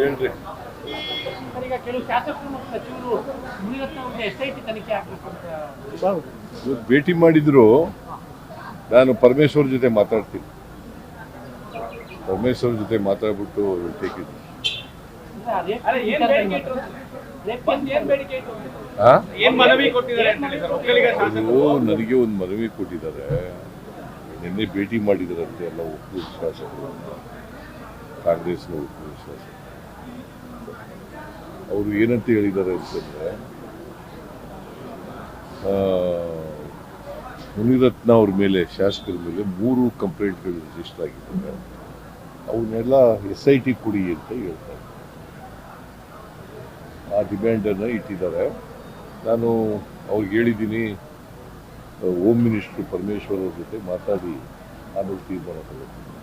ಹೇಳ್ರಿ. ಈಗ ಕೆಲವು ಶಾಸಕರು ಮತ್ತು ಸಚಿವರು ಮುನಿರತ್ನ ಅವರಿಗೆ SIT ತನಿಖೆ ಆಗಬೇಕು ಅಂತ ಇವತ್ತು ಭೇಟಿ ಮಾಡಿದ್ರು. ನಾನು ಪರಮೇಶ್ವರ್ ಜೊತೆ ಮಾತಾಡ್ತೀನಿ. ಪರಮೇಶ್ವರ್ ಜೊತೆ ಮಾತಾಡ್ಬಿಟ್ಟು ಟೇಕಿದ್ದೆ. ನನಗೆ ಒಂದು ಮನವಿ ಕೊಟ್ಟಿದ್ದಾರೆ. ನಿನ್ನೆ ಭೇಟಿ ಮಾಡಿದಾರಂತೆ ಎಲ್ಲ ಒಕ್ಕೂಟ ಶಾಸಕರು, ಕಾಂಗ್ರೆಸ್ನ ಒಕ್ಕೂಟ ಶಾಸಕರು. ಅವರು ಏನಂತ ಹೇಳಿದ್ದಾರೆ ಅಂತಂದ್ರೆ, ಮುನಿರತ್ನ ಅವ್ರ ಮೇಲೆ, ಶಾಸಕರ ಮೇಲೆ 3 ಕಂಪ್ಲೇಂಟ್ಗಳು ರಿಜಿಸ್ಟರ್ ಆಗಿದ್ದಾರೆ. ಅವನ್ನೆಲ್ಲ SIT ಕೊಡಿ ಅಂತ ಹೇಳ್ತಾರೆ. ಆ ಡಿಮ್ಯಾಂಡನ್ನು ಇಟ್ಟಿದ್ದಾರೆ. ನಾನು ಅವ್ರಿಗೆ ಹೇಳಿದ್ದೀನಿ, ಹೋಮ್ ಮಿನಿಸ್ಟ್ರು ಪರಮೇಶ್ವರ್ ಅವ್ರ ಜೊತೆ ಮಾತಾಡಿ ಆಮೇಲೆ ತೀರ್ಮಾನ ತಗೋತೀನಿ.